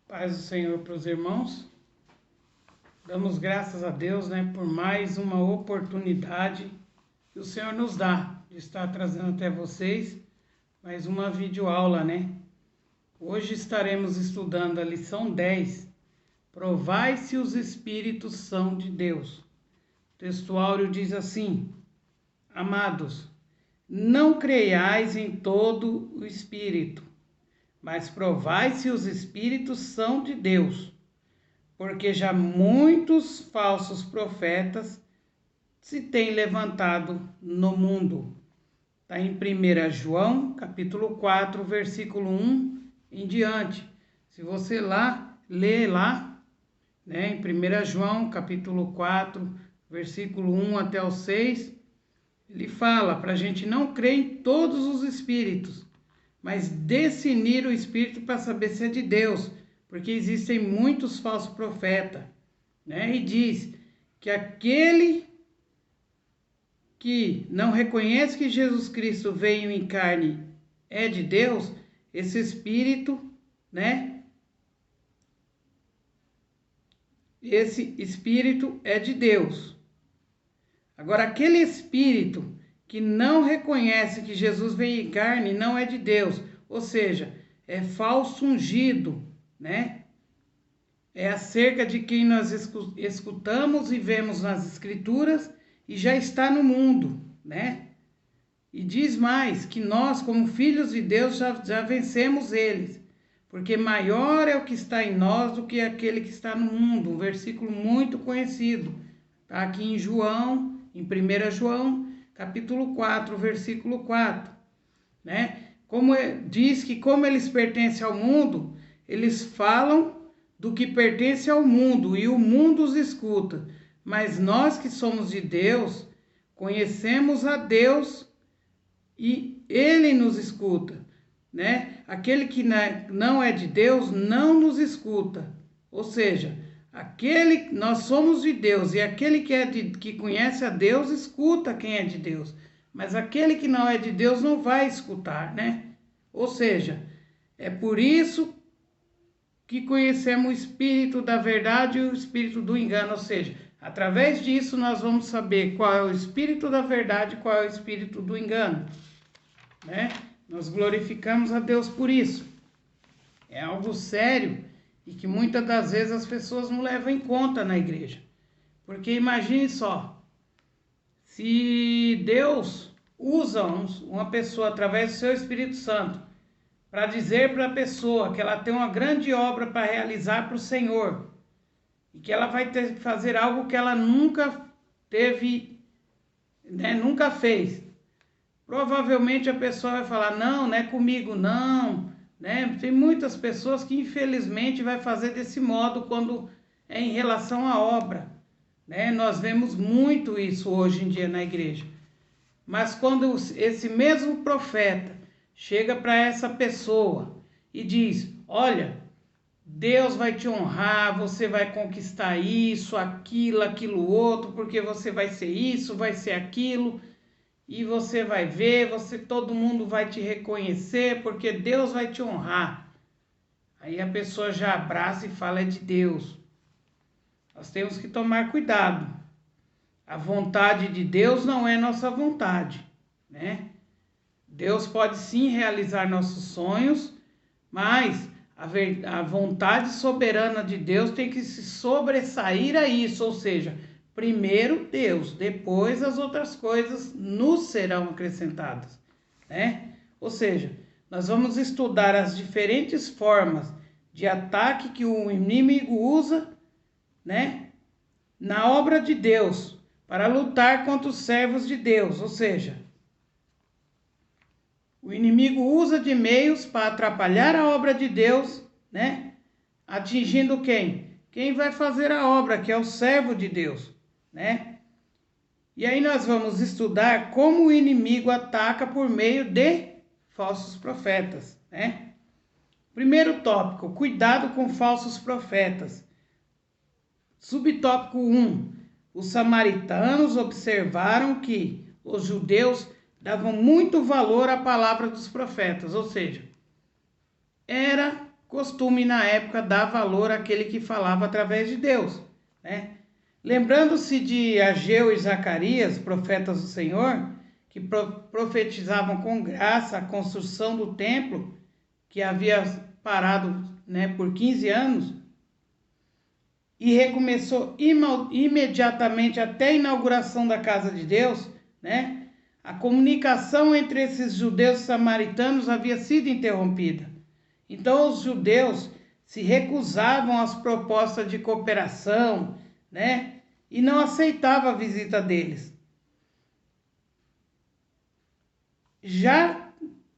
Paz do Senhor para os irmãos. Damos graças a Deus, por mais uma oportunidade que o Senhor nos dá de estar trazendo até vocês mais uma videoaula, Hoje estaremos estudando a lição 10. Provai se os espíritos são de Deus. O texto áureo diz assim: Amados, não creiais em todo o espírito, mas provai se os espíritos são de Deus, porque já muitos falsos profetas se têm levantado no mundo. Está em 1 João, capítulo 4, versículo 1 em diante. Se você lê lá, em 1 João, capítulo 4, versículo 1 até o 6, ele fala para a gente não crer em todos os espíritos, mas discernir o espírito para saber se é de Deus, porque existem muitos falsos profetas, E diz que aquele que não reconhece que Jesus Cristo veio em carne é de Deus, esse espírito, Esse espírito é de Deus. Agora, aquele espírito que não reconhece que Jesus veio em carne não é de Deus, ou seja, é falso ungido, É acerca de quem nós escutamos e vemos nas escrituras e já está no mundo, E diz mais que nós, como filhos de Deus, já vencemos eles, porque maior é o que está em nós do que aquele que está no mundo. Um versículo muito conhecido, está aqui em João, em 1 João, capítulo 4, versículo 4, Diz que como eles pertencem ao mundo, eles falam do que pertence ao mundo e o mundo os escuta, mas nós que somos de Deus, conhecemos a Deus e Ele nos escuta, Aquele que não é de Deus não nos escuta, ou seja, nós somos de Deus e aquele que conhece a Deus escuta quem é de Deus, mas aquele que não é de Deus não vai escutar, Ou seja, é por isso que conhecemos o espírito da verdade e o espírito do engano, ou seja, através disso nós vamos saber qual é o espírito da verdade e qual é o espírito do engano, Nós glorificamos a Deus por isso. É algo sério e que muitas das vezes as pessoas não levam em conta na igreja. Porque imagine só, se Deus usa uma pessoa através do seu Espírito Santo para dizer para a pessoa que ela tem uma grande obra para realizar para o Senhor e que ela vai ter que fazer algo que ela nunca teve, nunca fez. Provavelmente a pessoa vai falar, não é comigo não, Tem muitas pessoas que infelizmente vai fazer desse modo quando é em relação à obra, Nós vemos muito isso hoje em dia na igreja. Mas quando esse mesmo profeta chega para essa pessoa e diz, olha, Deus vai te honrar, você vai conquistar isso, aquilo outro, porque você vai ser isso, vai ser aquilo, e você vai ver, todo mundo vai te reconhecer, porque Deus vai te honrar. Aí a pessoa já abraça e fala, é de Deus. Nós temos que tomar cuidado. A vontade de Deus não é nossa vontade, Deus pode sim realizar nossos sonhos, mas a vontade soberana de Deus tem que se sobressair a isso, ou seja, primeiro Deus, depois as outras coisas nos serão acrescentadas, Ou seja, nós vamos estudar as diferentes formas de ataque que o inimigo usa, na obra de Deus, para lutar contra os servos de Deus, ou seja, o inimigo usa de meios para atrapalhar a obra de Deus, Atingindo quem? Quem vai fazer a obra, que é o servo de Deus, E aí nós vamos estudar como o inimigo ataca por meio de falsos profetas, Primeiro tópico, cuidado com falsos profetas. Subtópico 1. Os samaritanos observaram que os judeus davam muito valor à palavra dos profetas, ou seja, era costume na época dar valor àquele que falava através de Deus, né? Lembrando-se de Ageu e Zacarias, profetas do Senhor, que profetizavam com graça a construção do templo, que havia parado, né, por 15 anos, e recomeçou imediatamente até a inauguração da casa de Deus, né? A comunicação entre esses judeus e samaritanos havia sido interrompida. Então os judeus se recusavam às propostas de cooperação, né? E não aceitavam a visita deles. Já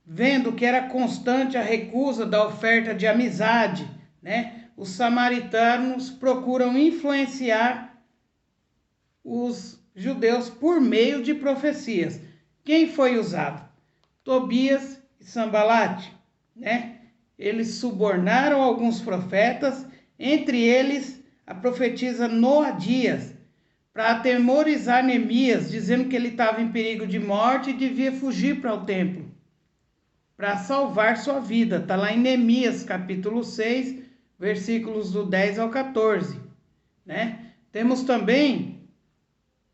vendo que era constante a recusa da oferta de amizade, né? Os samaritanos procuram influenciar os judeus por meio de profecias. Quem foi usado? Tobias e Sambalate, né? Eles subornaram alguns profetas, entre eles a profetisa Noadias, para atemorizar Neemias, dizendo que ele estava em perigo de morte e devia fugir para o templo, para salvar sua vida. Está lá em Neemias, capítulo 6, versículos do 10 ao 14, né? Temos também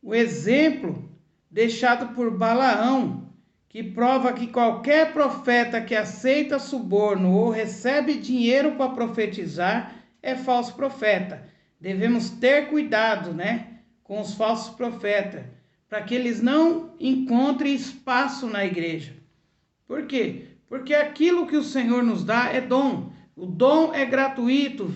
o exemplo deixado por Balaão, que prova que qualquer profeta que aceita suborno ou recebe dinheiro para profetizar é falso profeta. Devemos ter cuidado, né, com os falsos profetas, para que eles não encontrem espaço na igreja. Por quê? Porque aquilo que o Senhor nos dá é dom. O dom é gratuito,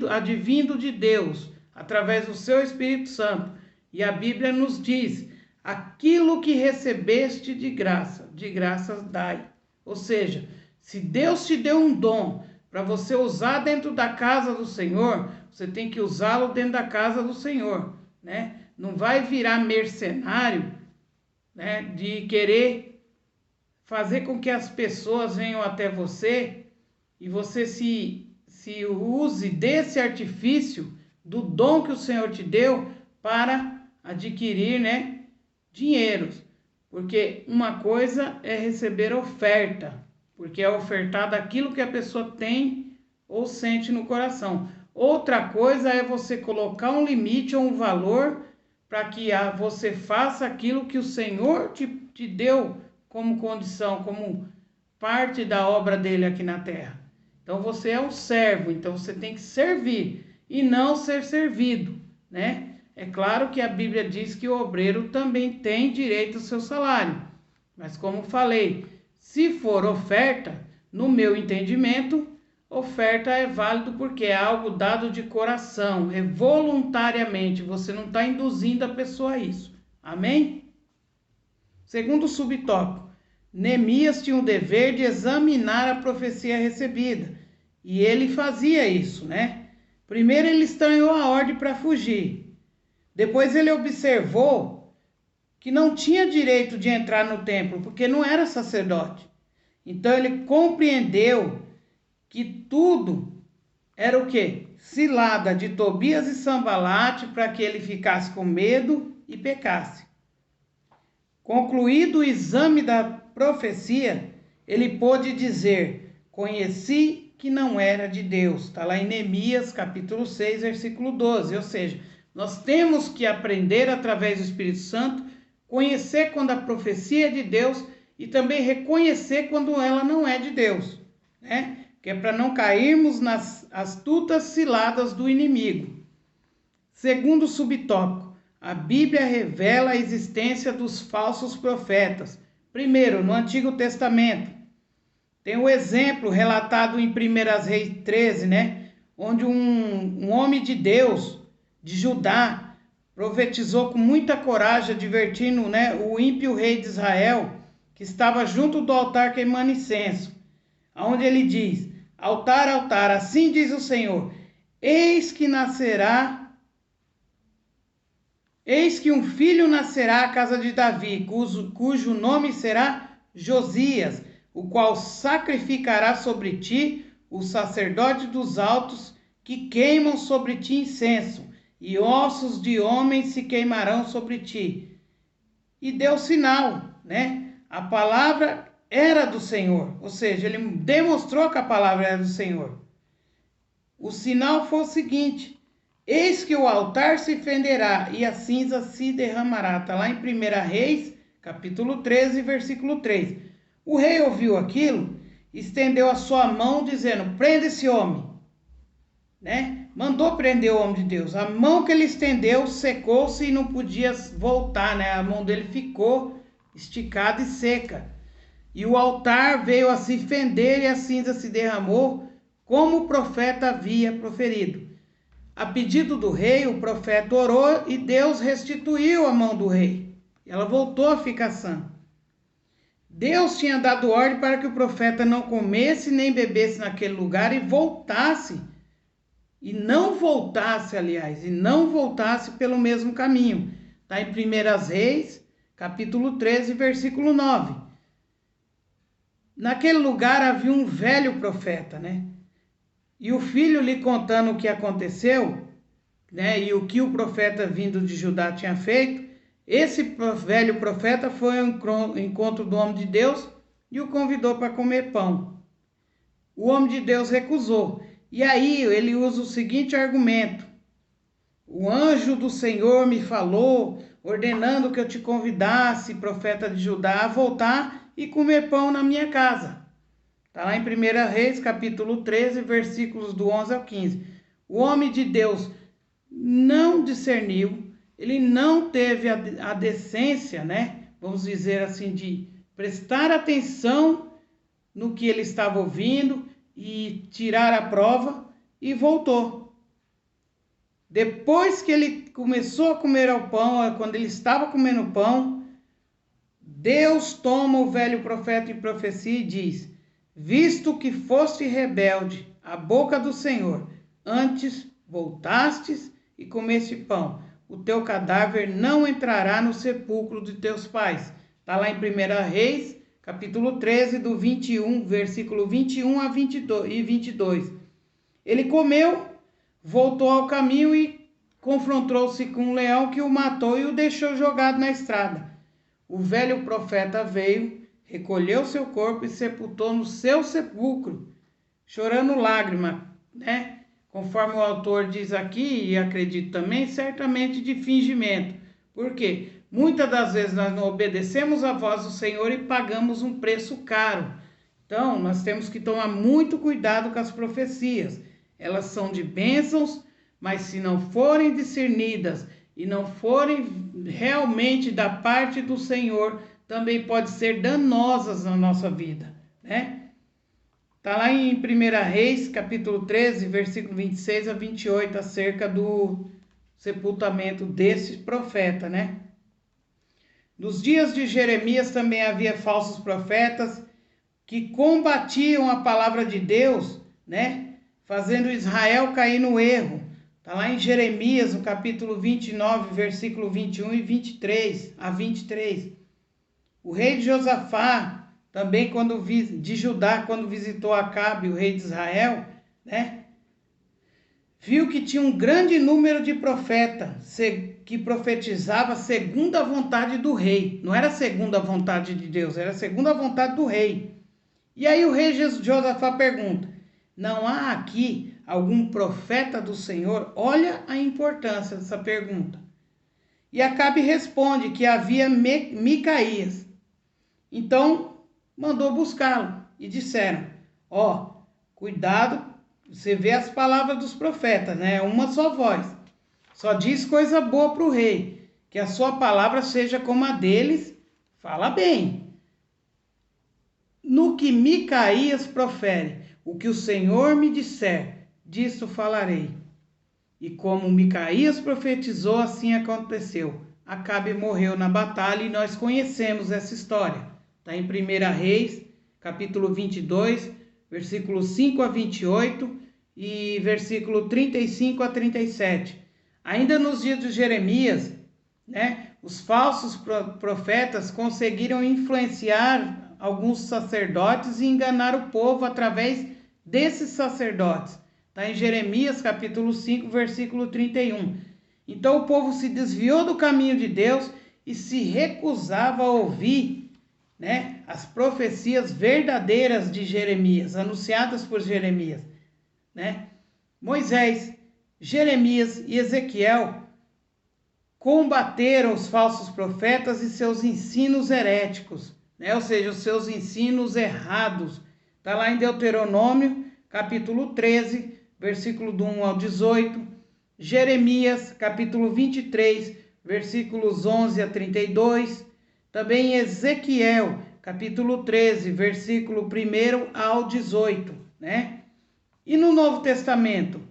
advindo de Deus, através do seu Espírito Santo. E a Bíblia nos diz: aquilo que recebeste de graças dai. Ou seja, se Deus te deu um dom para você usar dentro da casa do Senhor, você tem que usá-lo dentro da casa do Senhor, né? Não vai virar mercenário, né, de querer fazer com que as pessoas venham até você e você se use desse artifício do dom que o Senhor te deu para adquirir, né, dinheiros. Porque uma coisa é receber oferta, porque é ofertar daquilo que a pessoa tem ou sente no coração. Outra coisa é você colocar um limite ou um valor para que você faça aquilo que o Senhor te deu como condição, como parte da obra dele aqui na terra. Então você é um servo, então você tem que servir e não ser servido, né? É claro que a Bíblia diz que o obreiro também tem direito ao seu salário, mas como falei, se for oferta, no meu entendimento, oferta é válido porque é algo dado de coração, é voluntariamente, você não está induzindo a pessoa a isso. Amém? Segundo subtópico, Neemias tinha o dever de examinar a profecia recebida, e ele fazia isso, né? Primeiro ele estranhou a ordem para fugir, depois ele observou que não tinha direito de entrar no templo, porque não era sacerdote. Então ele compreendeu que tudo era o quê? Cilada de Tobias e Sambalate para que ele ficasse com medo e pecasse. Concluído o exame da profecia, ele pôde dizer: conheci que não era de Deus. Está lá em Neemias, capítulo 6, versículo 12. Ou seja, nós temos que aprender através do Espírito Santo, conhecer quando a profecia é de Deus e também reconhecer quando ela não é de Deus, né? Que é para não cairmos nas astutas ciladas do inimigo. Segundo subtópico, a Bíblia revela a existência dos falsos profetas. Primeiro, no Antigo Testamento, tem o exemplo relatado em 1 Reis 13, né? Onde um homem de Deus, de Judá, profetizou com muita coragem, advertindo, né, o ímpio rei de Israel, que estava junto do altar queimando incenso, onde ele diz: altar, altar, assim diz o Senhor, eis que um filho nascerá à casa de Davi, cujo nome será Josias, o qual sacrificará sobre ti os sacerdotes dos altos que queimam sobre ti incenso, e ossos de homens se queimarão sobre ti. E deu sinal, né? A palavra era do Senhor, ou seja, ele demonstrou que a palavra era do Senhor. O sinal foi o seguinte: eis que o altar se fenderá e a cinza se derramará. Está lá em 1 Reis, capítulo 13, versículo 3. O rei ouviu aquilo, estendeu a sua mão dizendo: prenda esse homem, né? Mandou prender o homem de Deus. A mão que ele estendeu secou-se e não podia voltar, né? A mão dele ficou esticada e seca. E o altar veio a se fender e a cinza se derramou, como o profeta havia proferido. A pedido do rei, o profeta orou e Deus restituiu a mão do rei. Ela voltou a ficar sã. Deus tinha dado ordem para que o profeta não comesse nem bebesse naquele lugar e voltasse. E não voltasse pelo mesmo caminho. Está em 1 Reis, capítulo 13, versículo 9. Naquele lugar havia um velho profeta, né? E o filho lhe contando o que aconteceu, né? E o que o profeta vindo de Judá tinha feito. Esse velho profeta foi ao encontro do homem de Deus e o convidou para comer pão. O homem de Deus recusou. E aí ele usa o seguinte argumento: o anjo do Senhor me falou, ordenando que eu te convidasse, profeta de Judá, a voltar e comer pão na minha casa. Está lá em 1 Reis, capítulo 13, versículos do 11 ao 15. O homem de Deus não discerniu, ele não teve a decência, né? Vamos dizer assim, de prestar atenção no que ele estava ouvindo e tirar a prova e voltou. Depois que ele começou a comer o pão, quando ele estava comendo o pão, Deus toma o velho profeta em profecia e diz: visto que foste rebelde à boca do Senhor, antes voltastes e comeste pão, o teu cadáver não entrará no sepulcro de teus pais. Está lá em 1 Reis, capítulo 13, do 21, versículo 21 a 22. Ele comeu, voltou ao caminho e confrontou-se com um leão que o matou e o deixou jogado na estrada. O velho profeta veio, recolheu seu corpo e sepultou no seu sepulcro, chorando lágrimas, né? Conforme o autor diz aqui, e acredito também, certamente de fingimento. Por quê? Muitas das vezes nós não obedecemos a voz do Senhor e pagamos um preço caro. Então, nós temos que tomar muito cuidado com as profecias. Elas são de bênçãos, mas se não forem discernidas e não forem realmente da parte do Senhor, também pode ser danosas na nossa vida, né? Está lá em 1 Reis, capítulo 13, versículo 26 a 28, acerca do sepultamento desse profeta, né? Nos dias de Jeremias também havia falsos profetas que combatiam a palavra de Deus, né? Fazendo Israel cair no erro. Está lá em Jeremias, no capítulo 29, versículo 21 e 23 a 23. O rei de Josafá, também de Judá, quando visitou Acabe, o rei de Israel, né? Viu que tinha um grande número de profetas que profetizava segundo a vontade do rei. Não era segundo a vontade de Deus, era segundo a vontade do rei. E aí o rei Josafá pergunta: não há aqui algum profeta do Senhor? Olha a importância dessa pergunta. E Acabe responde que havia Micaías. Então mandou buscá-lo e disseram: cuidado, você vê as palavras dos profetas, né? Uma só voz. Só diz coisa boa para o rei, que a sua palavra seja como a deles, fala bem. No que Micaías profere, o que o Senhor me disser, disso falarei. E como Micaías profetizou, assim aconteceu. Acabe morreu na batalha e nós conhecemos essa história. Está em 1 Reis, capítulo 22, versículo 5 a 28 e versículo 35 a 37. Ainda nos dias de Jeremias, né, os falsos profetas conseguiram influenciar alguns sacerdotes e enganar o povo através desses sacerdotes. Está em Jeremias, capítulo 5, versículo 31. Então o povo se desviou do caminho de Deus e se recusava a ouvir, né, as profecias verdadeiras de Jeremias, anunciadas por Jeremias, né? Moisés, Jeremias e Ezequiel combateram os falsos profetas e seus ensinos heréticos, né? Ou seja, os seus ensinos errados. Está lá em Deuteronômio, capítulo 13, versículo do 1 ao 18, Jeremias, capítulo 23, versículos 11 a 32, também em Ezequiel, capítulo 13, versículo 1 ao 18, né? E no Novo Testamento,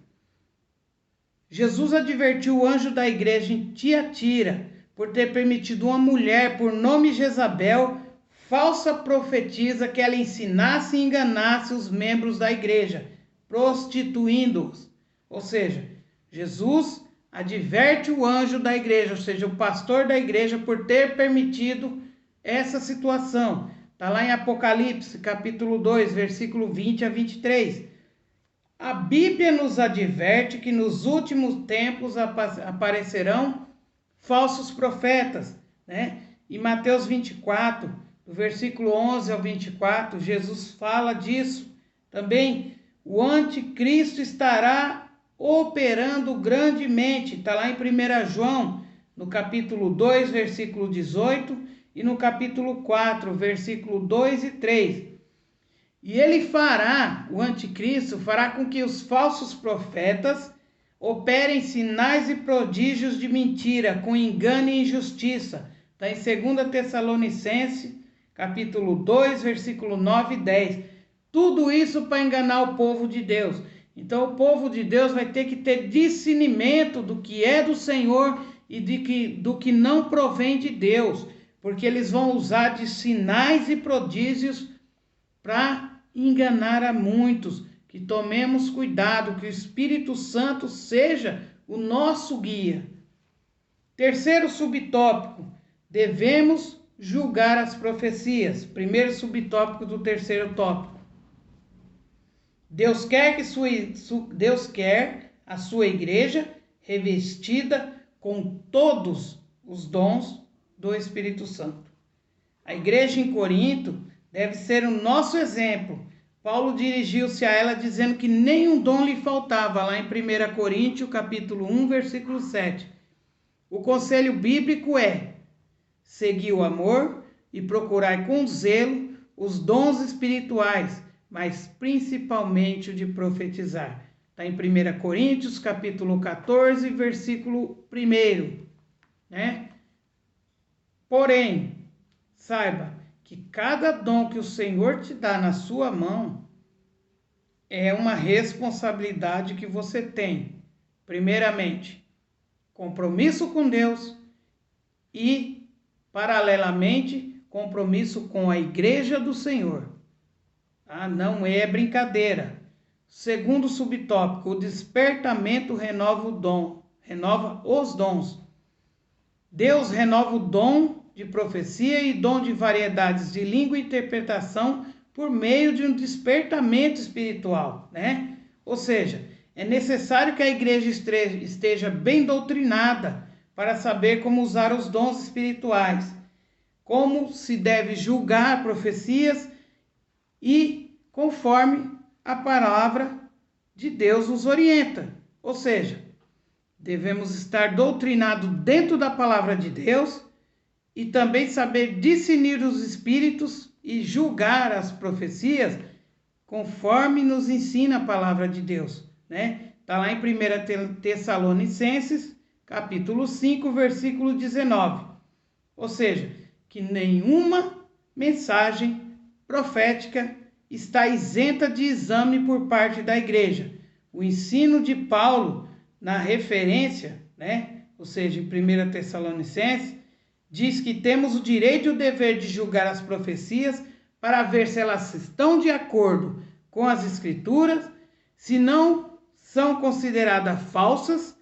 Jesus advertiu o anjo da igreja em Tiatira por ter permitido uma mulher por nome Jezabel, falsa profetisa, que ela ensinasse e enganasse os membros da igreja, prostituindo-os. Ou seja, Jesus adverte o anjo da igreja, ou seja, o pastor da igreja, por ter permitido essa situação. Está lá em Apocalipse, capítulo 2, versículo 20 a 23. A Bíblia nos adverte que nos últimos tempos aparecerão falsos profetas, né? Em Mateus 24, do versículo 11 ao 24, Jesus fala disso. Também o anticristo estará operando grandemente. Está lá em 1 João, no capítulo 2, versículo 18, e no capítulo 4, versículo 2 e 3. E ele fará, o anticristo, fará com que os falsos profetas operem sinais e prodígios de mentira, com engano e injustiça. Está em 2 Tessalonicenses, capítulo 2, versículo 9 e 10. Tudo isso para enganar o povo de Deus. Então o povo de Deus vai ter que ter discernimento do que é do Senhor e do que não provém de Deus, porque eles vão usar de sinais e prodígios para enganar a muitos. Que tomemos cuidado, que o Espírito Santo seja o nosso guia. Terceiro subtópico, devemos julgar as profecias. Primeiro subtópico do terceiro tópico. Deus quer a sua igreja revestida com todos os dons do Espírito Santo. A igreja em Corinto deve ser o nosso exemplo. Paulo dirigiu-se a ela dizendo que nenhum dom lhe faltava, lá em 1 Coríntios, capítulo 1, versículo 7. O conselho bíblico é: seguir o amor e procurar com zelo os dons espirituais, mas principalmente o de profetizar. Está em 1 Coríntios, capítulo 14, versículo 1, né? Porém, saiba que cada dom que o Senhor te dá na sua mão é uma responsabilidade que você tem. Primeiramente, compromisso com Deus e, paralelamente, compromisso com a igreja do Senhor. Ah, não é brincadeira. Segundo subtópico, o despertamento renova os dons. Deus renova o dom de profecia e dom de variedades de língua e interpretação por meio de um despertamento espiritual, né? Ou seja, é necessário que a igreja esteja bem doutrinada para saber como usar os dons espirituais, como se deve julgar profecias e conforme a palavra de Deus nos orienta. Ou seja, devemos estar doutrinados dentro da palavra de Deus e também saber discernir os espíritos e julgar as profecias conforme nos ensina a palavra de Deus, né? Está lá em 1 Tessalonicenses, capítulo 5, versículo 19. Ou seja, que nenhuma mensagem profética está isenta de exame por parte da igreja. O ensino de Paulo na referência, né? Ou seja, em 1 Tessalonicenses, diz que temos o direito e o dever de julgar as profecias para ver se elas estão de acordo com as Escrituras, se não são consideradas falsas,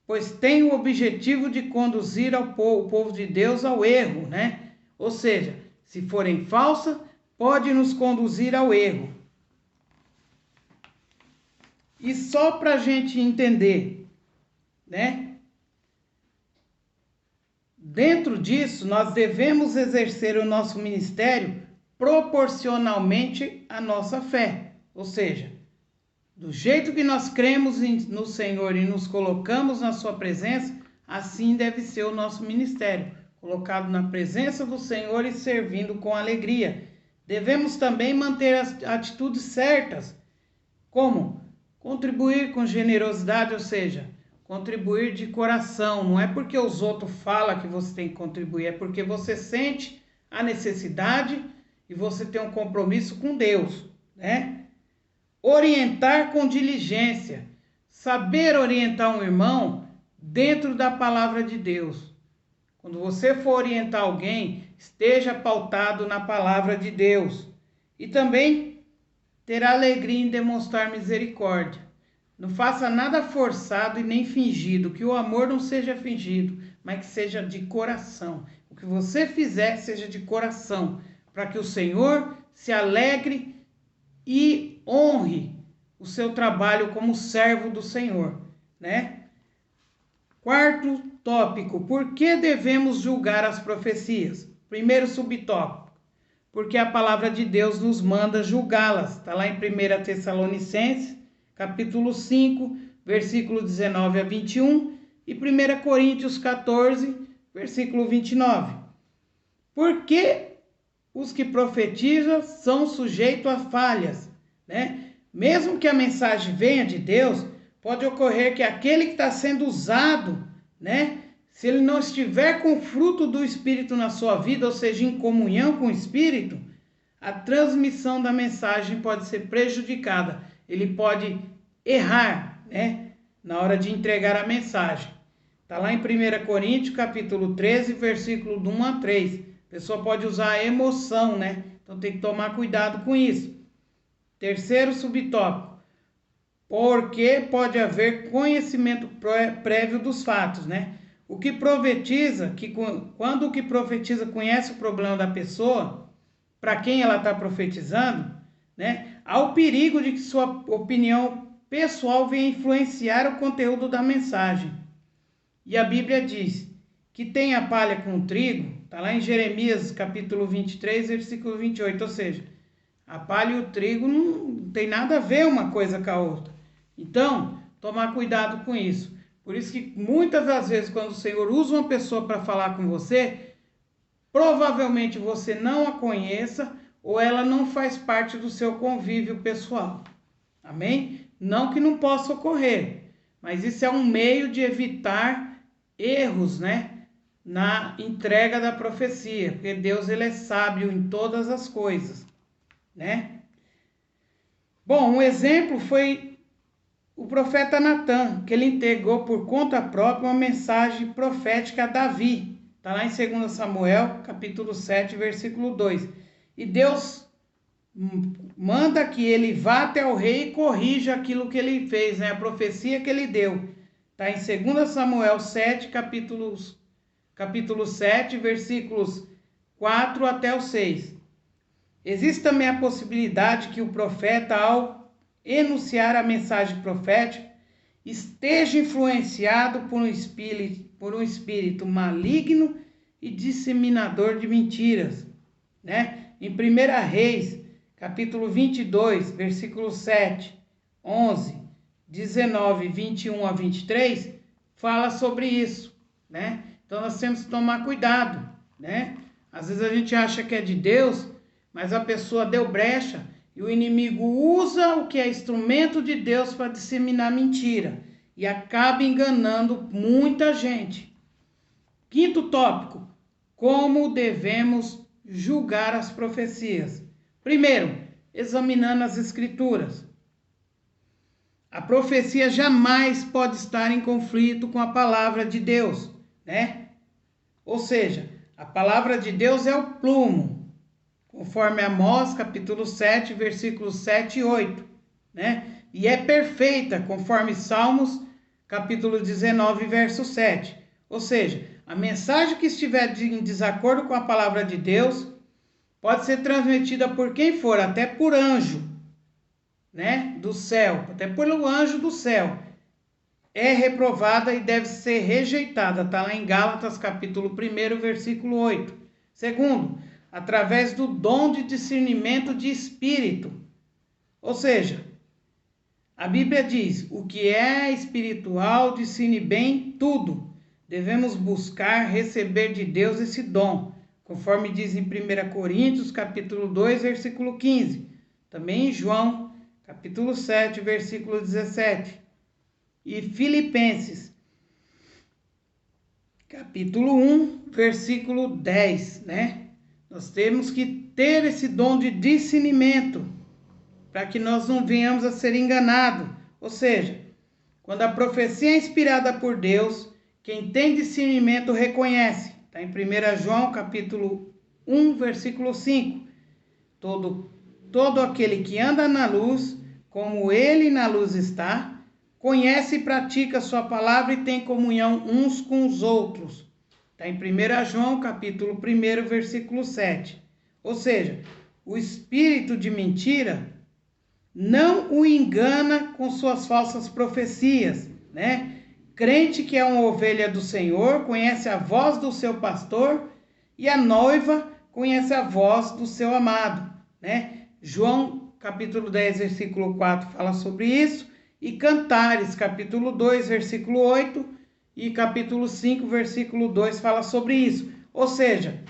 pois têm o objetivo de conduzir o povo de Deus ao erro, né? Ou seja, se forem falsas, pode nos conduzir ao erro. E só para a gente entender, né? Dentro disso, nós devemos exercer o nosso ministério proporcionalmente à nossa fé. Ou seja, Do jeito que nós cremos no Senhor e nos colocamos na sua presença, assim deve ser o nosso ministério, colocado na presença do Senhor e servindo com alegria. Devemos também manter as atitudes certas, como contribuir com generosidade, ou seja, contribuir de coração. Não é porque os outros falam que você tem que contribuir, é porque você sente a necessidade e você tem um compromisso com Deus, né? Orientar com diligência, saber orientar um irmão dentro da palavra de Deus. Quando você for orientar alguém, esteja pautado na palavra de Deus. E também ter alegria em demonstrar misericórdia. Não faça nada forçado e nem fingido, que o amor não seja fingido, mas que seja de coração. O que você fizer seja de coração, para que o Senhor se alegre e honre o seu trabalho como servo do Senhor, né? Quarto tópico, por que devemos julgar as profecias? Primeiro subtópico, porque a palavra de Deus nos manda julgá-las. Está lá em 1 Tessalonicenses, capítulo 5, versículo 19 a 21 e 1 Coríntios 14, versículo 29. Por que os que profetizam são sujeitos a falhas, né? Mesmo que a mensagem venha de Deus, pode ocorrer que aquele que está sendo usado, né? Se ele não estiver com o fruto do Espírito na sua vida, ou seja, em comunhão com o Espírito, a transmissão da mensagem pode ser prejudicada. Ele pode errar, né? Na hora de entregar a mensagem. Está lá em 1 Coríntios, capítulo 13, versículo do 1 a 3. A pessoa pode usar a emoção, né? Então tem que tomar cuidado com isso. Terceiro subtópico, porque pode haver conhecimento prévio dos fatos, né? O que profetiza, quando o que profetiza conhece o problema da pessoa, para quem ela está profetizando, né? Há o perigo de que sua opinião pessoal venha influenciar o conteúdo da mensagem. E a Bíblia diz que tem a palha com o trigo, está lá em Jeremias capítulo 23, versículo 28, ou seja, a palha e o trigo não tem nada a ver uma coisa com a outra. Então, tomar cuidado com isso. Por isso que muitas das vezes, quando o Senhor usa uma pessoa para falar com você, provavelmente você não a conheça ou ela não faz parte do seu convívio pessoal. Amém? Não que não possa ocorrer, mas isso é um meio de evitar erros, né? Na entrega da profecia, porque Deus ele é sábio em todas as coisas, né? Bom, um exemplo foi o profeta Natã, que ele entregou por conta própria uma mensagem profética a Davi. Está lá em 2 Samuel, capítulo 7, versículo 2. E Deus manda que ele vá até o rei e corrija aquilo que ele fez, né? A profecia que ele deu. Está em 2 Samuel 7, capítulo 7, versículos 4 até o 6. Existe também a possibilidade que o profeta, ao enunciar a mensagem profética, esteja influenciado por um espírito maligno e disseminador de mentiras, né? Em 1 Reis, capítulo 22, versículos 7, 11, 19, 21 a 23, fala sobre isso, né? Então nós temos que tomar cuidado, né? Às vezes a gente acha que é de Deus, mas a pessoa deu brecha e o inimigo usa o que é instrumento de Deus para disseminar mentira e acaba enganando muita gente. Quinto tópico, como devemos julgar as profecias? Primeiro, examinando as escrituras. A profecia jamais pode estar em conflito com a palavra de Deus, né? Ou seja, a palavra de Deus é o plumo, conforme Amós, capítulo 7, versículos 7 e 8, né? E é perfeita, conforme Salmos, capítulo 19, verso 7. Ou seja, a mensagem que estiver em desacordo com a palavra de Deus pode ser transmitida por quem for, até por anjo, né? Do céu, até pelo anjo do céu. É reprovada e deve ser rejeitada. Está lá em Gálatas, capítulo 1, versículo 8. Segundo, através do dom de discernimento de espírito. Ou seja, A Bíblia diz: o que é espiritual discerne bem tudo. Devemos buscar receber de Deus esse dom, conforme diz em 1 Coríntios, capítulo 2, versículo 15. Também em João, capítulo 7, versículo 17. E Filipenses, capítulo 1, versículo 10, né? Nós temos que ter esse dom de discernimento, para que nós não venhamos a ser enganados. Ou seja, quando a profecia é inspirada por Deus, quem tem discernimento reconhece. Está em 1 João, capítulo 1, versículo 5. Todo aquele que anda na luz, como ele na luz está, conhece e pratica a sua palavra e tem comunhão uns com os outros. Está em 1 João, capítulo 1, versículo 7. Ou seja, o espírito de mentira não o engana com suas falsas profecias, né? Crente que é uma ovelha do Senhor conhece a voz do seu pastor e a noiva conhece a voz do seu amado, né? João, capítulo 10, versículo 4 fala sobre isso, e Cantares, capítulo 2, versículo 8 e capítulo 5, versículo 2 fala sobre isso. Ou seja,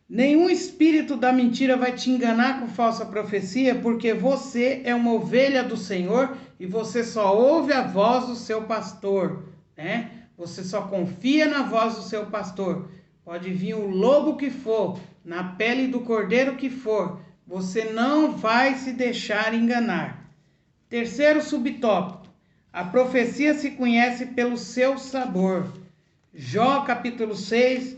nenhum espírito da mentira vai te enganar com falsa profecia, porque você é uma ovelha do Senhor e você só ouve a voz do seu pastor, né? Você só confia na voz do seu pastor. Pode vir o lobo que for, na pele do cordeiro que for, você não vai se deixar enganar. Terceiro subtópico: a profecia se conhece pelo seu sabor. Jó, capítulo 6,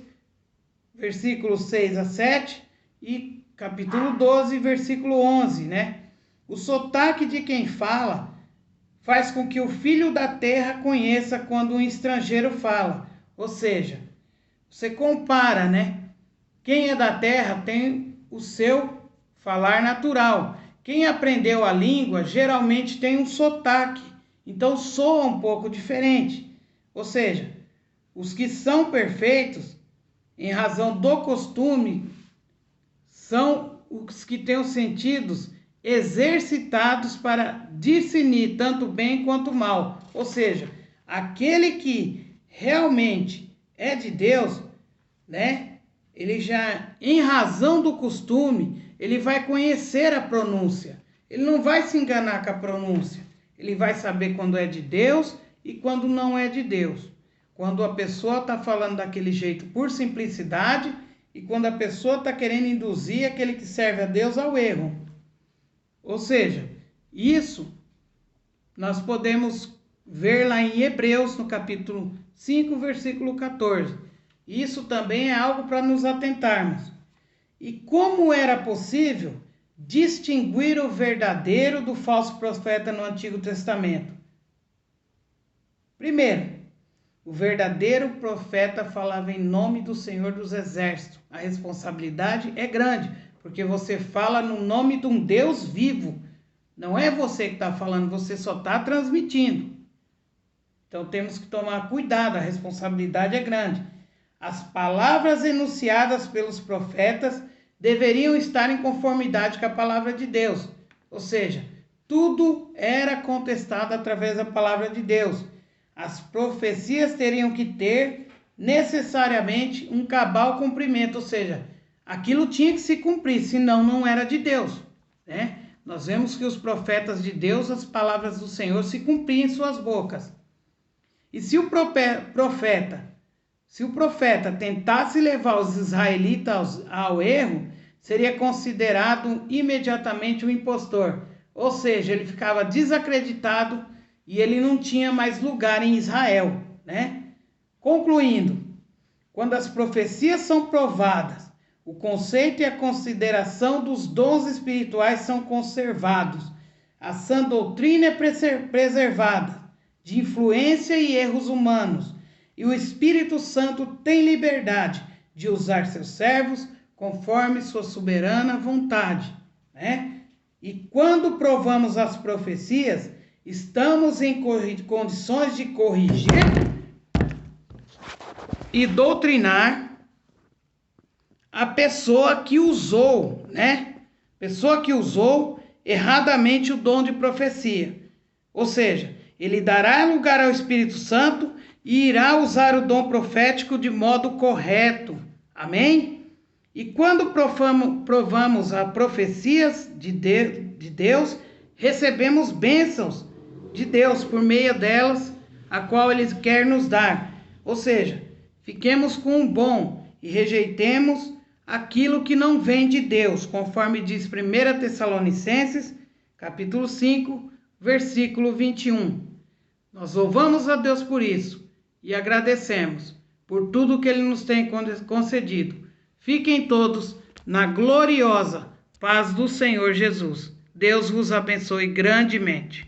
versículos 6 a 7 e capítulo 12, versículo 11, né? O sotaque de quem fala faz com que o filho da terra conheça quando um estrangeiro fala. Ou seja, você compara, né? Quem é da terra tem o seu falar natural. Quem aprendeu a língua geralmente tem um sotaque, então soa um pouco diferente. Ou seja, os que são perfeitos, em razão do costume, são os que têm os sentidos exercitados para discernir tanto bem quanto mal. Ou seja, aquele que realmente é de Deus, né? Ele já, em razão do costume, ele vai conhecer a pronúncia. Ele não vai se enganar com a pronúncia. Ele vai saber quando é de Deus e quando não é de Deus. Quando a pessoa está falando daquele jeito por simplicidade e quando a pessoa está querendo induzir aquele que serve a Deus ao erro. Ou seja, isso nós podemos ver lá em Hebreus, no capítulo 5, versículo 14. Isso também é algo para nos atentarmos. E como era possível distinguir o verdadeiro do falso profeta no Antigo Testamento? Primeiro, o verdadeiro profeta falava em nome do Senhor dos Exércitos. A responsabilidade é grande, porque você fala no nome de um Deus vivo. Não é você que está falando, você só está transmitindo. Então temos que tomar cuidado, a responsabilidade é grande. As palavras enunciadas pelos profetas deveriam estar em conformidade com a palavra de Deus. Ou seja, tudo era contestado através da palavra de Deus. As profecias teriam que ter necessariamente um cabal cumprimento, ou seja, aquilo tinha que se cumprir, senão não era de Deus, né? Nós vemos que os profetas de Deus, as palavras do Senhor se cumpriam em suas bocas. E se o profeta tentasse levar os israelitas ao erro, seria considerado imediatamente um impostor. Ou seja, ele ficava desacreditado e ele não tinha mais lugar em Israel, né? Concluindo, quando as profecias são provadas, o conceito e a consideração dos dons espirituais são conservados. A sã doutrina é preservada de influência e erros humanos. E o Espírito Santo tem liberdade de usar seus servos conforme sua soberana vontade, né? E quando provamos as profecias, estamos em condições de corrigir e doutrinar a pessoa que usou, né? Pessoa que usou erradamente o dom de profecia. Ou seja, ele dará lugar ao Espírito Santo e irá usar o dom profético de modo correto. Amém? E quando provamos as profecias de Deus, recebemos bênçãos de Deus por meio delas, a qual Ele quer nos dar. Ou seja, fiquemos com o bom e rejeitemos aquilo que não vem de Deus, conforme diz 1 Tessalonicenses, capítulo 5, versículo 21. Nós louvamos a Deus por isso e agradecemos por tudo que Ele nos tem concedido. Fiquem todos na gloriosa paz do Senhor Jesus. Deus vos abençoe grandemente.